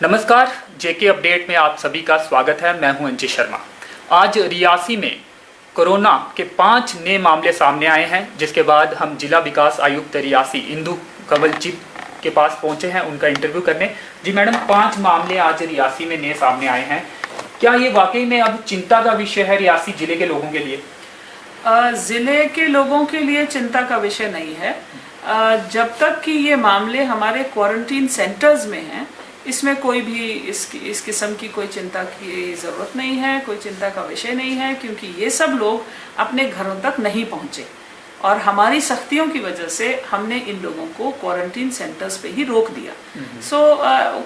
नमस्कार, जेके अपडेट में आप सभी का स्वागत है। मैं हूं अंजित शर्मा। आज रियासी में कोरोना के 5 नए मामले सामने आए हैं, जिसके बाद हम जिला विकास आयुक्त रियासी इंदु कंवलजीत के पास पहुंचे हैं उनका इंटरव्यू करने। जी मैडम, 5 मामले आज रियासी में नए सामने आए हैं। क्या ये वाकई में अब चिंता का विषय है रियासी जिले के लोगों के लिए? जिले के लोगों के लिए चिंता का विषय नहीं है। जब तक कि ये मामले हमारे क्वारंटीन सेंटर्स में हैं, इसमें कोई भी इस किस्म की कोई चिंता की ज़रूरत नहीं है, कोई चिंता का विषय नहीं है, क्योंकि ये सब लोग अपने घरों तक नहीं पहुँचे और हमारी सख्तियों की वजह से हमने इन लोगों को क्वारंटीन सेंटर्स पे ही रोक दिया। सो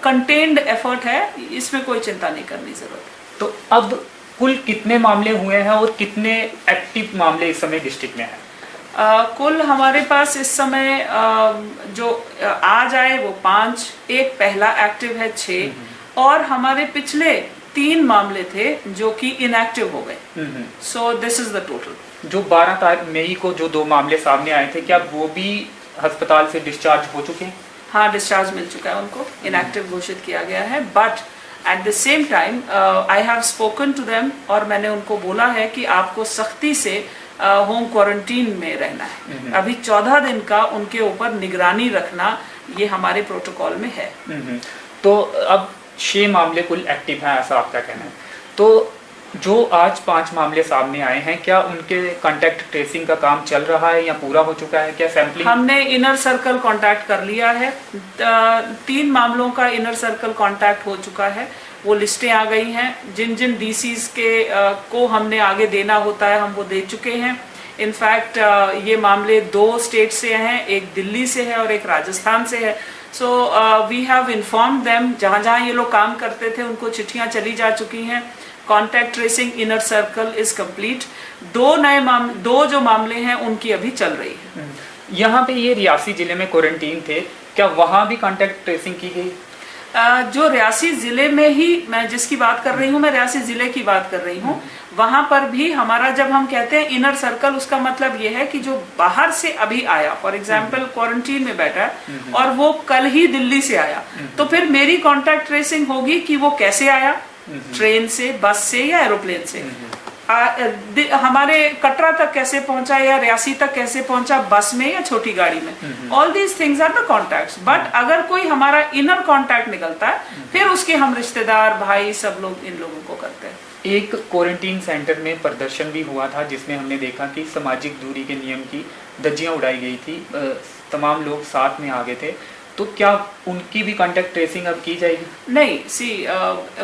कंटेन्ड एफर्ट है, इसमें कोई चिंता नहीं करनी ज़रूरत। तो अब कुल कितने मामले हुए हैं और कितने एक्टिव मामले इस समय डिस्ट्रिक्ट में हैं? कुल हमारे पास इस समय जो आज आए वो 5, एक पहला एक्टिव है 6 और हमारे पिछले 3 मामले थे जो कि इनएक्टिव हो गए। So this is the total. जो 12 मई को जो 2 मामले सामने आए थे, क्या वो भी अस्पताल से डिस्चार्ज हो चुके हैं? हाँ, डिस्चार्ज मिल चुका है उनको, इनएक्टिव घोषित किया गया है। But at the same time I have spoken to them और मैंने उनको बोला है कि आपको सख्ती से होम क्वारंटीन में रहना है। अभी 14 दिन का उनके ऊपर निगरानी रखना ये हमारे प्रोटोकॉल में है। तो अब 6 मामले कुल एक्टिव हैं, ऐसा आपका कहना है। तो जो आज 5 मामले सामने आए हैं, क्या उनके कांटेक्ट ट्रेसिंग का काम चल रहा है या पूरा हो चुका है? क्या सैंपलिंग? हमने इनर सर्कल कांटेक्ट कर लिया है। 3 मामलों का इनर सर्कल कांटेक्ट हो चुका है, वो लिस्टें आ गई हैं। जिन जिन डीसीज के को हमने आगे देना होता है हम वो दे चुके हैं। इनफैक्ट ये मामले 2 स्टेट से हैं, एक दिल्ली से है और एक राजस्थान से है। So we have informed them, जहाँ जहाँ ये लोग काम करते थे उनको चिट्ठियाँ चली जा चुकी हैं। Contact tracing inner circle is complete. 2 जो मामले हैं उनकी अभी चल रही है। यहाँ पे ये रियासी जिले में क्वारंटीन थे, क्या वहाँ भी कॉन्टैक्ट ट्रेसिंग की गई? जो रियासी जिले में ही मैं जिसकी बात कर रही हूँ, मैं रियासी जिले की बात कर रही हूँ, वहां पर भी हमारा, जब हम कहते हैं इनर सर्कल, उसका मतलब ये है कि जो बाहर से अभी आया, फॉर एग्जांपल क्वारंटीन में बैठा है और वो कल ही दिल्ली से आया, तो फिर मेरी कॉन्टैक्ट ट्रेसिंग होगी कि वो कैसे आया, ट्रेन से, बस से या एरोप्लेन से, हमारे कटरा तक कैसे पहुंचा या रियासी तक कैसे पहुंचा, बस में या छोटी गाड़ी में। All these things are the contacts. बट अगर कोई हमारा इनर कॉन्टैक्ट निकलता है, फिर उसके हम रिश्तेदार, भाई, सब लोग इन लोगों को करते हैं। एक क्वारंटीन सेंटर में प्रदर्शन भी हुआ था, जिसमें हमने देखा कि सामाजिक दूरी के नियम की धज्जियां उड़ाई गई थी, तमाम लोग साथ में आ गए थे। तो क्या उनकी भी कॉन्टैक्ट ट्रेसिंग अब की जाएगी? नहीं, see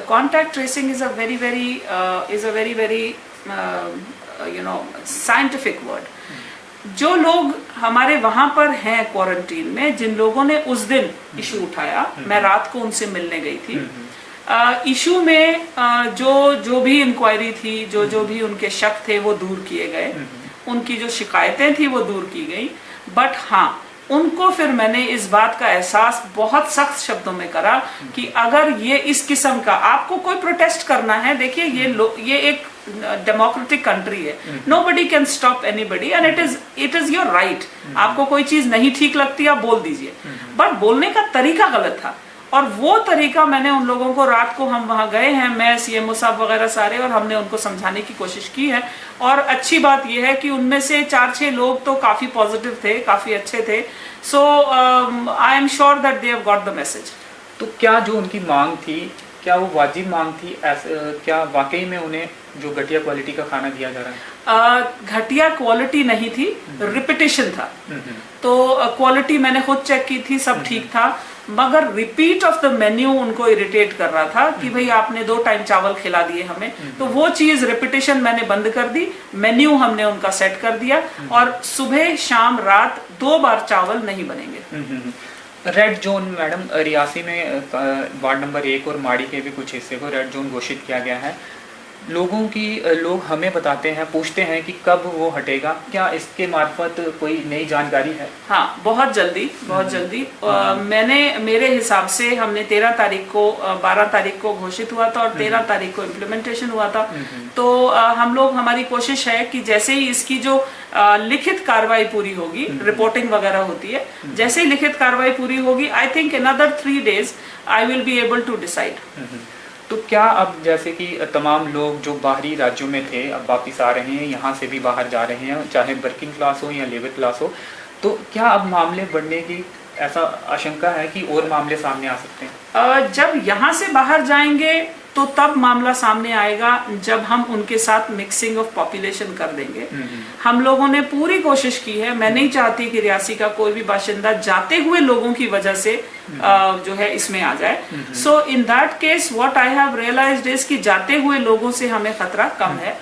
contact tracing is a very very scientific word. जो लोग हमारे वहां पर हैं क्वारंटीन में, जिन लोगों ने उस दिन इशू उठाया, मैं रात को उनसे मिलने गई थी। इशू में जो भी इंक्वायरी थी, जो भी उनके शक थे वो दूर किए गए, उनकी जो शिकायतें थी वो दूर की गई। बट हाँ, उनको फिर मैंने इस बात का एहसास बहुत सख्त शब्दों में करा कि अगर ये इस किस्म का आपको कोई प्रोटेस्ट करना है, देखिए ये एक डेमोक्रेटिक कंट्री है, nobody can stop anybody and it is your right. आपको कोई चीज नहीं ठीक लगती, आप बोल दीजिए, बट बोलने का तरीका गलत था। और वो तरीका मैंने उन लोगों को, रात को हम वहाँ गए हैं, मैं, सीएमओ साहब वगैरह सारे, और हमने उनको समझाने की कोशिश की है। और अच्छी बात यह है कि उनमें से 4-6 लोग तो काफ़ी पॉजिटिव थे, काफ़ी अच्छे थे। So I am sure that they have got the message. तो क्या जो उनकी मांग थी, क्या वो वाजिब मांग थी? क्या वाकई में उन्हें जो घटिया क्वालिटी का खाना दिया जा रहा है? घटिया क्वालिटी नहीं थी, रिपीटिशन था। तो क्वालिटी मैंने खुद चेक की थी, सब ठीक था, मगर रिपीट ऑफ द मेन्यू उनको इरिटेट कर रहा था कि भाई आपने 2 टाइम चावल खिला दिए हमें। तो वो चीज, रिपीटिशन मैंने बंद कर दी, मेन्यू हमने उनका सेट कर दिया और सुबह, शाम, रात 2 बार चावल नहीं बनेंगे। रेड जोन मैडम, रियासी में वार्ड नंबर 1 और माड़ी के भी कुछ हिस्से को रेड जोन घोषित किया गया है। लोग हमें बताते हैं, पूछते हैं कि कब वो हटेगा, क्या इसके मार्फत कोई नई जानकारी है? हाँ, बहुत जल्दी। मेरे हिसाब से हमने 13 तारीख को, 12 तारीख को घोषित हुआ था और 13 तारीख को इम्प्लीमेंटेशन हुआ था। तो हम लोग, हमारी कोशिश है कि जैसे ही इसकी जो लिखित कार्रवाई पूरी होगी, रिपोर्टिंग वगैरह होती है, जैसे ही लिखित कार्रवाई पूरी होगी, I think another 3 days I will be able to decide. तो क्या अब जैसे कि तमाम लोग जो बाहरी राज्यों में थे अब वापस आ रहे हैं, यहाँ से भी बाहर जा रहे हैं, चाहे वर्किंग क्लास हो या लेबर क्लास हो, तो क्या अब मामले बढ़ने की ऐसा आशंका है कि और मामले सामने आ सकते हैं? जब यहाँ से बाहर जाएंगे तो तब मामला सामने आएगा जब हम उनके साथ मिक्सिंग ऑफ पॉपुलेशन कर देंगे। हम लोगों ने पूरी कोशिश की है, मैं नहीं चाहती कि रियासी का कोई भी बाशिंदा जाते हुए लोगों की वजह से जो है इसमें आ जाए। So in that case what I have realised is कि जाते हुए लोगों से हमें खतरा कम है,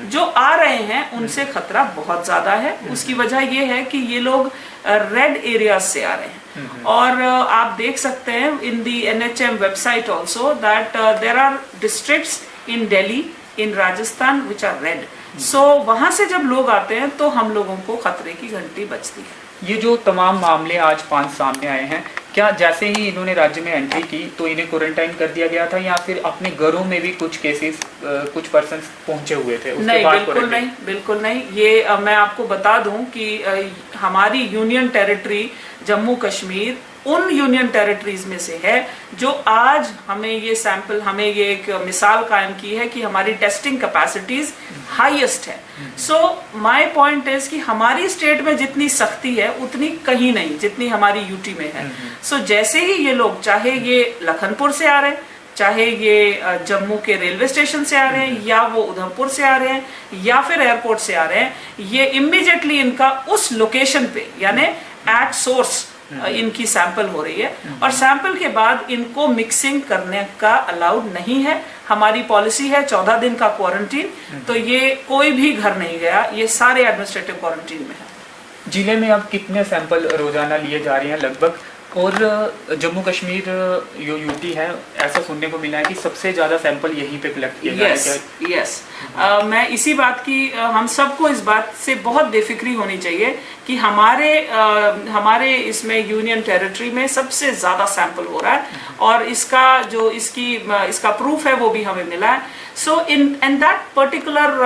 जो आ रहे हैं उनसे खतरा बहुत ज्यादा है। उसकी वजह ये है कि ये लोग रेड एरियाज से आ रहे हैं, और आप देख सकते हैं in the NHM website also that there are districts in Delhi, in Rajasthan which are red. So वहां से जब लोग आते हैं तो हम लोगों को खतरे की घंटी बजती है। ये जो तमाम मामले आज 5 सामने आए हैं, क्या जैसे ही इन्होंने राज्य में एंट्री की तो इन्हें क्वारंटाइन कर दिया गया था, या फिर अपने घरों में भी कुछ केसेस कुछ पर्सन पहुंचे हुए थे उसके नहीं, बाद? बिल्कुल नहीं। ये मैं आपको बता दूं कि हमारी यूनियन टेरिटरी जम्मू कश्मीर उन यूनियन टेरिटरीज में से है जो आज हमें ये सैंपल, हमें ये एक मिसाल कायम की है कि हमारी टेस्टिंग कैपेसिटीज हाईएस्ट है। सो माय पॉइंट इज कि हमारी स्टेट में जितनी सख्ती है उतनी कहीं नहीं जितनी हमारी यूटी में है। सो जैसे ही ये लोग, चाहे ये लखनपुर से आ रहे हैं, चाहे ये जम्मू के रेलवे स्टेशन से आ रहे हैं, या वो उधमपुर से आ रहे हैं, या फिर एयरपोर्ट से आ रहे हैं, ये इमीडिएटली इनका उस लोकेशन पे यानी एट सोर्स इनकी सैंपल हो रही है, और सैंपल के बाद इनको मिक्सिंग करने का अलाउड नहीं है। हमारी पॉलिसी है 14 दिन का क्वारंटीन, तो ये कोई भी घर नहीं गया, ये सारे एडमिनिस्ट्रेटिव क्वारंटीन में है। जिले में अब कितने सैंपल रोजाना लिए जा रहे हैं लगभग? और जम्मू कश्मीर जो यूटी है, ऐसा सुनने को मिला है कि सबसे ज्यादा सैंपल यहीं पे कलेक्ट किए जा रहे हैं। यस, मैं इसी बात की, हम सबको इस बात से बहुत बेफिक्री होनी चाहिए कि हमारे इसमें यूनियन टेरिटरी में सबसे ज्यादा सैंपल हो रहा है, और इसका प्रूफ है वो भी हमें मिला है। So in that particular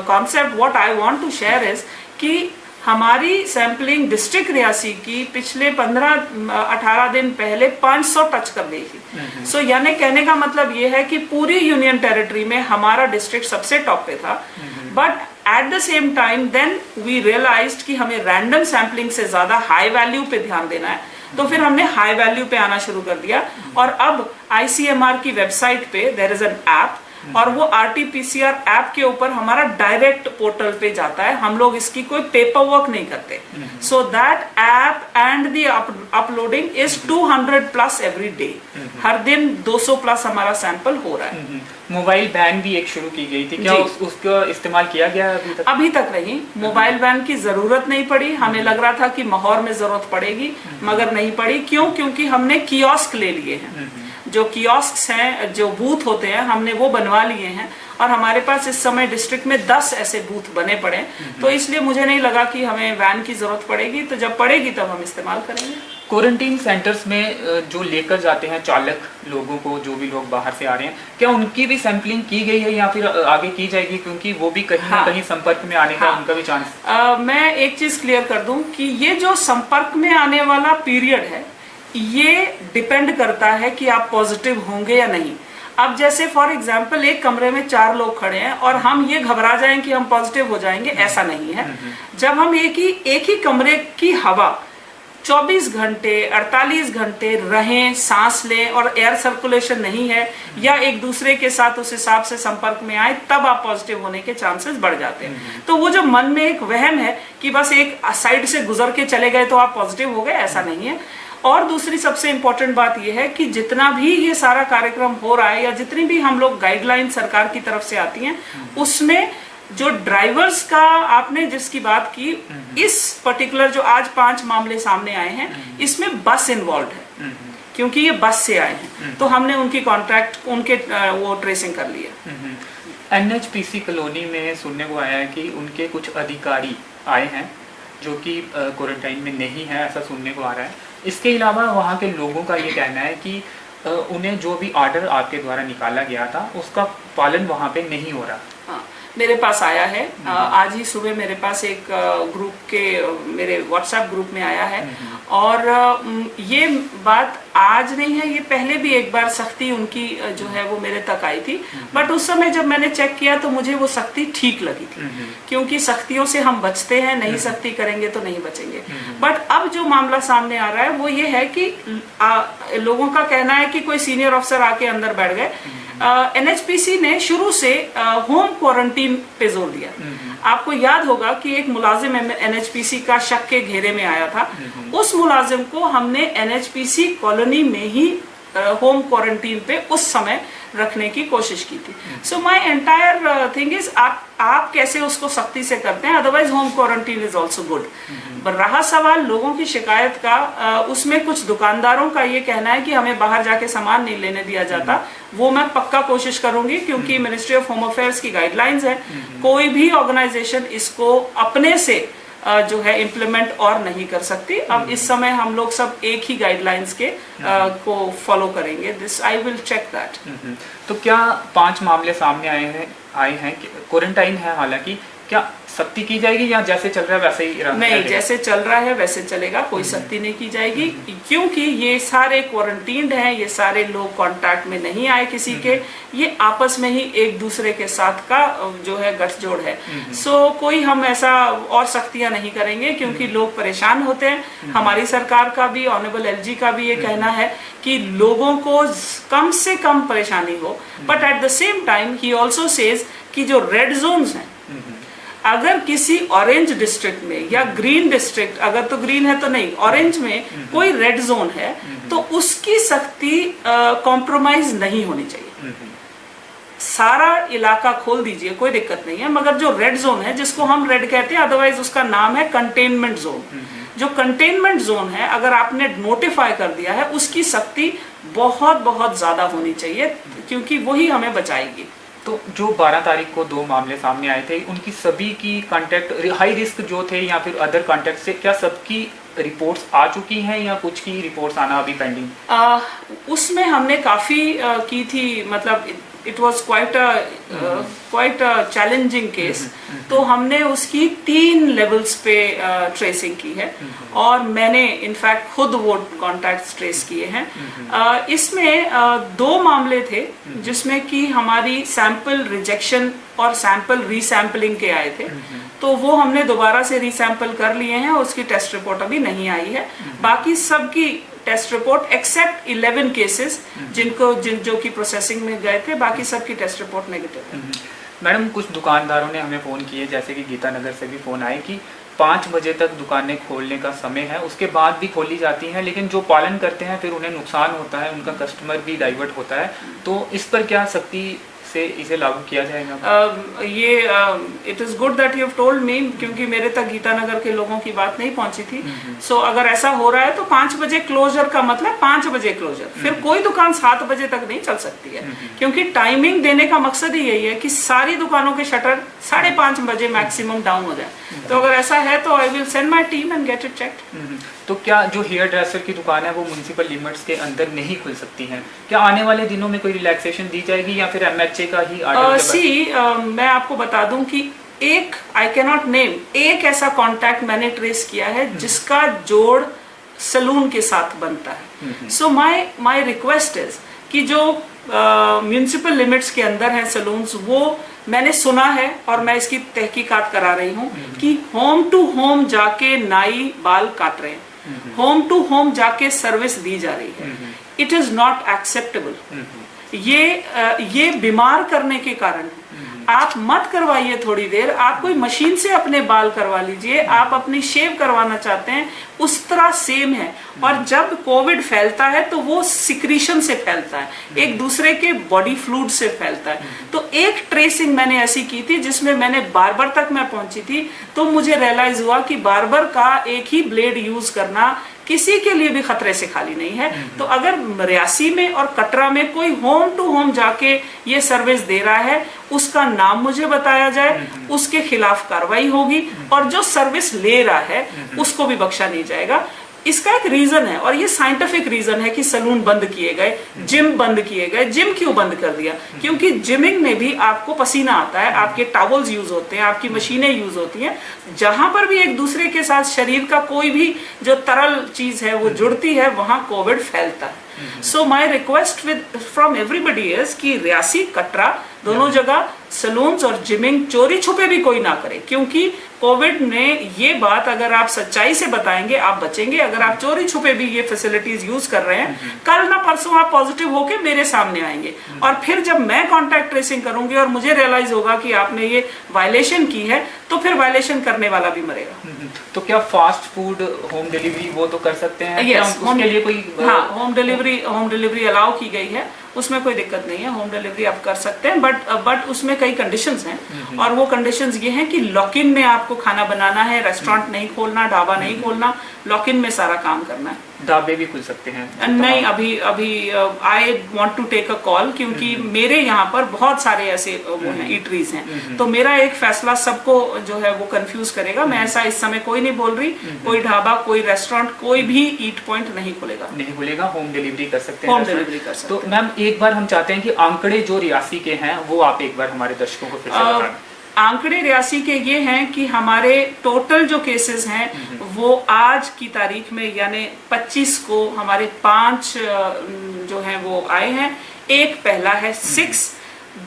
concept what I want to share is कि हमारी सैंपलिंग डिस्ट्रिक्ट रियासी की पिछले 15-18 दिन पहले 500 टच कर गई थी। सो यानी कहने का मतलब ये है कि पूरी यूनियन टेरिटरी में हमारा डिस्ट्रिक्ट सबसे टॉप पे था। But at the same time then we realized कि हमें रैंडम सैंपलिंग से ज्यादा हाई वैल्यू पे ध्यान देना है, तो फिर हमने हाई वैल्यू पे आना शुरू कर दिया। और अब ICMR की वेबसाइट पे देयर इज एन ऐप, और वो RT-PCR ऐप के ऊपर हमारा डायरेक्ट पोर्टल पे जाता है, हम लोग इसकी कोई पेपर वर्क नहीं करते। So that app and the uploading is 200+ every day. हर दिन 200+ हमारा सैंपल हो रहा है। मोबाइल वैन भी एक शुरू की गई थी, क्या उसका इस्तेमाल किया गया अभी तक? अभी तक नहीं, मोबाइल वैन की जरूरत नहीं पड़ी। हमें लग रहा था कि माहौर में जरूरत पड़ेगी, मगर नहीं पड़ी। क्यों? क्योंकि हमने कियोस्क ले लिए हैं। जो कियोस्क हैं, जो बूथ होते हैं, हमने वो बनवा लिए हैं, और हमारे पास इस समय डिस्ट्रिक्ट में 10 ऐसे बूथ बने पड़े। तो इसलिए मुझे नहीं लगा कि हमें वैन की जरूरत पड़ेगी, तो जब पड़ेगी तब हम इस्तेमाल करेंगे। क्वारंटीन सेंटर्स में जो लेकर जाते हैं चालक लोगों को, जो भी लोग बाहर से आ रहे हैं, क्या उनकी भी सैंपलिंग की गई है या फिर आगे की जाएगी? क्योंकि वो भी कहीं ना कहीं संपर्क में आने का उनका भी चांस। मैं एक चीज क्लियर कर दूं कि ये जो संपर्क में आने वाला पीरियड है, ये डिपेंड करता है कि आप पॉजिटिव होंगे या नहीं। अब जैसे फॉर एग्जांपल एक कमरे में 4 लोग खड़े हैं और हम ये घबरा जाएं कि हम पॉजिटिव हो जाएंगे, ऐसा नहीं है। जब हम एक ही कमरे की हवा 24 घंटे 48 घंटे रहें, सांस लें, और एयर सर्कुलेशन नहीं है, या एक दूसरे के साथ उस हिसाब से संपर्क में आए, तब आप पॉजिटिव होने के चांसेस बढ़ जाते हैं। तो वो जो मन में एक वहम है कि बस एक साइड से गुजर के चले गए तो आप पॉजिटिव हो गए, ऐसा नहीं है। और दूसरी सबसे इंपॉर्टेंट बात यह है कि जितना भी ये सारा कार्यक्रम हो रहा है, या जितनी भी हम लोग गाइडलाइन सरकार की तरफ से आती हैं, उसमें जो ड्राइवर्स का आपने जिसकी बात की, इस पर्टिकुलर जो आज 5 मामले सामने आए हैं, इसमें बस इन्वॉल्व है, क्योंकि ये बस से आए हैं, तो हमने उनकी कॉन्ट्रैक्ट उनके वो ट्रेसिंग कर लिया। NHPC कॉलोनी में सुनने को आया है कि उनके कुछ अधिकारी आए हैं जो कि क्वारंटाइन में नहीं है, ऐसा सुनने को आ रहा है। इसके अलावा वहाँ के लोगों का ये कहना है कि उन्हें जो भी ऑर्डर आपके द्वारा निकाला गया था उसका पालन वहाँ पे नहीं हो रहा। हाँ, मेरे पास आया है। आज ही सुबह मेरे पास एक ग्रुप के मेरे व्हाट्सएप ग्रुप में आया है, और ये बात आज नहीं है, ये पहले भी एक बार सख्ती उनकी जो है वो मेरे तक आई थी, बट उस समय जब मैंने चेक किया तो मुझे वो सख्ती ठीक लगी थी, क्योंकि सख्तियों से हम बचते हैं, नहीं सख्ती करेंगे तो नहीं बचेंगे। बट अब जो मामला सामने आ रहा है वो ये है कि लोगों का कहना है कि कोई सीनियर अफसर आके अंदर बैठ गए। एनएचपीसी ने शुरू से होम क्वारंटीन पे जोर दिया। आपको याद होगा कि एक मुलाजिम एनएचपीसी का शक के घेरे में आया था, उस मुलाजिम को हमने एनएचपीसी कॉलोनी में ही होम क्वारंटीन पे उस समय रखने की कोशिश की थी। So my entire thing is आप कैसे उसको सख्ती से करते हैं, otherwise home quarantine is also good. रहा सवाल लोगों की शिकायत का, उसमें कुछ दुकानदारों का ये कहना है कि हमें बाहर जाके सामान नहीं लेने दिया जाता। वो मैं पक्का कोशिश करूंगी, क्योंकि मिनिस्ट्री ऑफ होम अफेयर्स की गाइडलाइंस है, कोई भी ऑर्गेनाइजेशन इसको अपने से जो है इम्प्लीमेंट और नहीं कर सकती। अब इस समय हम लोग सब एक ही गाइडलाइंस के को फॉलो करेंगे। This I will check that. तो क्या 5 मामले सामने आए हैं क्वारंटाइन है, हालांकि क्या सख्ती की जाएगी या जैसे चल रहा है वैसे ही नहीं, जैसे चल रहा है वैसे चलेगा, कोई सख्ती नहीं की जाएगी, क्योंकि ये सारे क्वारंटीन्ड हैं, ये सारे लोग कांटेक्ट में नहीं आए किसी के, ये आपस में ही एक दूसरे के साथ का जो है गठजोड़ है। सो कोई हम ऐसा और सख्तियां नहीं करेंगे, क्योंकि लोग परेशान होते हैं। हमारी सरकार का भी, ऑनरेबल एलजी का भी ये कहना है कि लोगों को कम से कम परेशानी हो, but at the same time he also says कि जो रेड जोन्स हैं, अगर किसी ऑरेंज डिस्ट्रिक्ट में या ग्रीन डिस्ट्रिक्ट, अगर तो ग्रीन है तो नहीं, ऑरेंज में कोई रेड जोन है, तो उसकी सख्ती कॉम्प्रोमाइज नहीं होनी चाहिए। सारा इलाका खोल दीजिए, कोई दिक्कत नहीं है, मगर जो रेड जोन है, जिसको हम रेड कहते हैं, अदरवाइज उसका नाम है कंटेनमेंट जोन। जो कंटेनमेंट जोन है, अगर आपने नोटिफाई कर दिया है, उसकी सख्ती बहुत बहुत ज्यादा होनी चाहिए, क्योंकि वही हमें बचाएगी। तो जो 12 तारीख को 2 मामले सामने आए थे, उनकी सभी की कांटेक्ट हाई रिस्क जो थे या फिर अदर कांटेक्ट से, क्या सबकी रिपोर्ट्स आ चुकी हैं या कुछ की रिपोर्ट्स आना अभी पेंडिंग? उसमें हमने काफ़ी की थी, मतलब it was quite a challenging case, तो हमने उसकी 3 लेवल्स पे ट्रेसिंग की है, और मैंने इनफैक्ट खुद वो कॉन्टैक्ट्स ट्रेस किए हैं। इसमें 2 मामले थे जिसमें कि हमारी सैंपल रिजेक्शन और सैंपल रीसैम्पलिंग के आए थे, तो वो हमने दोबारा से रीसैंपल कर लिए हैं, उसकी टेस्ट रिपोर्ट अभी नहीं आई है। बाकी सबकी टेस्ट रिपोर्ट एक्सेप्ट 11 केसेस जो कि प्रोसेसिंग में गए थे, बाकी सबकी टेस्ट रिपोर्ट नेगेटिव है। मैडम, कुछ दुकानदारों ने हमें फ़ोन किए, जैसे कि गीता नगर से भी फ़ोन आए कि 5 बजे तक दुकानें खोलने का समय है, उसके बाद भी खोली जाती हैं, लेकिन जो पालन करते हैं फिर उन्हें नुकसान होता है, उनका कस्टमर भी डाइवर्ट होता है, तो इस पर क्या सख्ती से इसे लागू किया जाएगा? It is good that you have told me, क्योंकि मेरे तक गीतानगर के लोगों की बात नहीं पहुंची थी। सो अगर ऐसा हो रहा है तो 5 बजे क्लोजर का मतलब 5 बजे क्लोजर, फिर कोई दुकान 7 बजे तक नहीं चल सकती है, क्योंकि टाइमिंग देने का मकसद ही यही है कि सारी दुकानों के शटर 5:30 बजे मैक्सिमम डाउन हो जाए। तो अगर ऐसा है तो I will send my team and get it checked. तो क्या जो हेयर ड्रेसर की दुकान है वो म्युनिसिपल लिमिट्स के अंदर नहीं खुल सकती हैं? क्या आने वाले दिनों में कोई रिलैक्सेशन दी जाएगी या फिर एमएचए का ही ऑर्डर? मैं आपको बता दूं कि एक, आई कैन नॉट नेम, एक ऐसा कॉन्टैक्ट मैंने ट्रेस किया है जिसका जोड़ सलून के साथ बनता है। सो माई रिक्वेस्ट इज कि जो म्युनिसिपल लिमिट्स के अंदर हैं सलून्स, वो मैंने सुना है और मैं इसकी तहकीकात करा रही हूँ कि होम टू होम जाके नाई बाल काट रहे हैं, होम टू होम जाके सर्विस दी जा रही है। It is not acceptable. ये बीमार करने के कारण आप मत करवाइए थोड़ी देर, आप कोई मशीन से अपने बाल करवा लीजिए, आप अपनी शेव करवाना चाहते हैं, उस तरह सेम है। और जब कोविड फैलता है तो वो सिक्रीशन से फैलता है, एक दूसरे के बॉडी फ्लूइड से फैलता है। तो एक ट्रेसिंग मैंने ऐसी की थी जिसमें मैंने बार्बर तक मैं पहुंची थी, तो मुझे रियलाइज हुआ कि बार्बर का एक ही ब्लेड यूज करना किसी के लिए भी खतरे से खाली नहीं है। तो अगर रियासी में और कटरा में कोई होम टू होम जाके ये सर्विस दे रहा है, उसका नाम मुझे बताया जाए, उसके खिलाफ कार्रवाई होगी, और जो सर्विस ले रहा है उसको भी बख्शा नहीं जाएगा। इसका एक रीजन है और ये साइंटिफिक रीजन है कि सलून बंद किए गए, जिम बंद किए गए। जिम क्यों बंद कर दिया? क्योंकि जिमिंग में भी आपको पसीना आता है, आपके टॉवल्स यूज होते हैं, आपकी मशीनें यूज होती हैं, जहां पर भी एक दूसरे के साथ शरीर का कोई भी जो तरल चीज है वो जुड़ती है, वहां कोविड फैलता है। So my request from everybody is कि रियासी कटरा दोनों जगह सलून्स और जिमिंग चोरी छुपे भी कोई ना करे, क्योंकि कोविड ने ये बात अगर आप सच्चाई से बताएंगे आप बचेंगे। अगर आप चोरी छुपे भी ये फैसिलिटीज यूज कर रहे हैं, कल ना परसों आप पॉजिटिव होके मेरे सामने आएंगे और फिर जब मैं कॉन्टैक्ट ट्रेसिंग करूंगी और मुझे रियलाइज होगा कि आपने ये वायलेशन की है, तो फिर वायलेशन करने वाला भी मरेगा। तो क्या फास्ट फूड होम डिलीवरी वो तो कर सकते हैं? Yes, उसके लिए कोई हाँ, होम डिलीवरी अलाउ की गई है, उसमें कोई दिक्कत नहीं है, होम डिलीवरी आप कर सकते हैं, बट उसमें कई कंडीशंस हैं और वो कंडीशंस ये हैं कि लॉक इन में आपको खाना बनाना है, रेस्टोरेंट नहीं खोलना, ढाबा नहीं खोलना, लॉक इन में सारा काम करना है। ढाबे भी खुल सकते हैं? नहीं, अभी I want to take a call, क्योंकि मेरे यहाँ पर बहुत सारे ऐसे वो हैं, ईटरीज हैं, तो मेरा एक फैसला सबको जो है वो कंफ्यूज करेगा। मैं ऐसा इस समय कोई नहीं बोल रही, कोई ढाबा, कोई रेस्टोरेंट, कोई भी ईट पॉइंट नहीं खुलेगा, होम डिलीवरी कर सकते हैं। होम डिलीवरी कर सकते हैं। तो मैम एक बार हम चाहते हैं कि आंकड़े जो रियासी के हैं वो आप एक बार हमारे दर्शकों को फिर से बताएं। आंकड़े रियासी के ये हैं कि हमारे टोटल जो केसेस हैं वो आज की तारीख में यानी 25 को हमारे 5 जो हैं वो आए हैं। एक पहला है 6,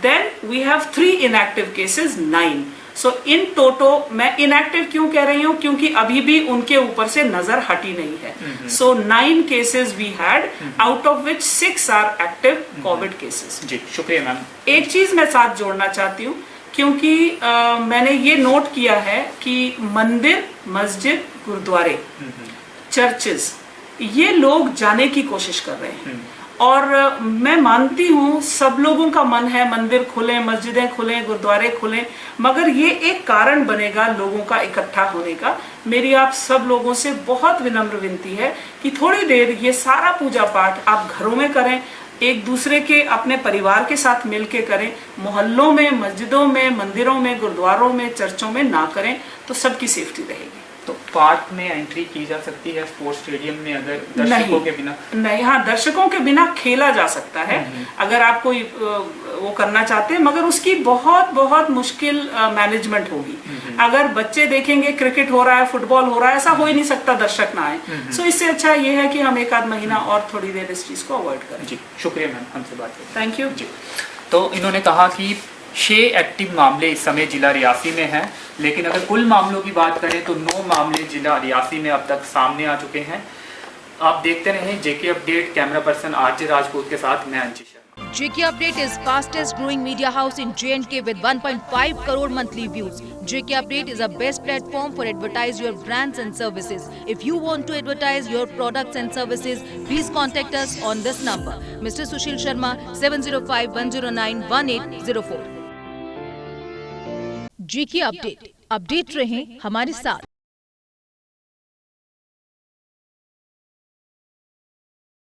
then we have 3 inactive cases 9। So in toto, मैं इनएक्टिव क्यों कह रही हूँ, क्योंकि अभी भी उनके ऊपर से नजर हटी नहीं है। So 9 cases we had, out of which 6 are active covid cases. जी शुक्रिया मैम। एक चीज मैं साथ जोड़ना चाहती हूँ, क्योंकि मैंने ये नोट किया है कि मंदिर, मस्जिद, गुरुद्वारे, चर्चेस, ये लोग जाने की कोशिश कर रहे हैं और मैं मानती हूँ सब लोगों का मन है मंदिर खुलें, मस्जिदें खुलें, गुरुद्वारे खुलें, मगर ये एक कारण बनेगा लोगों का इकट्ठा होने का। मेरी आप सब लोगों से बहुत विनम्र विनती है कि थोड़ी देर ये सारा पूजा पाठ आप घरों में करें, एक दूसरे के अपने परिवार के साथ मिलके करें, मोहल्लों में, मस्जिदों में, मंदिरों में, गुरुद्वारों में, चर्चों में ना करें, तो सबकी सेफ्टी रहेगी। तो पार्क में एंट्री की जा सकती है, स्पोर्ट्स स्टेडियम में अगर दर्शकों के बिना? नहीं, हाँ, दर्शकों के बिना खेला जा सकता है अगर आप कोई वो करना चाहते हैं, मगर उसकी बहुत बहुत मुश्किल मैनेजमेंट होगी। अगर बच्चे देखेंगे क्रिकेट हो रहा है, फुटबॉल हो रहा है, ऐसा हो ही नहीं सकता दर्शक ना आए। सो इससे अच्छा ये है कि हम एक आध महीना और थोड़ी देर इस चीज को अवॉइड करें। जी शुक्रिया मैम, हमसे बात करें। थैंक यू जी। तो इन्होंने कहा कि 6 एक्टिव मामले इस समय जिला रियासी में हैं, लेकिन अगर कुल मामलों की बात करें तो 9 मामले जिला रियासी में अब तक सामने आ चुके हैं। आप देखते रहें जेके update, camera person RJ Rajput के साथ मैं अंची Sharma. JK Update is fastest growing media house in J&K with 1.5 crore monthly views. JK Update is a best platform for advertise your brands and services. If you want to advertise your products and services, please contact us on this number. Mr. Sushil Sharma, 705-109-1804. JK Update. Update रहें हमारे साथ।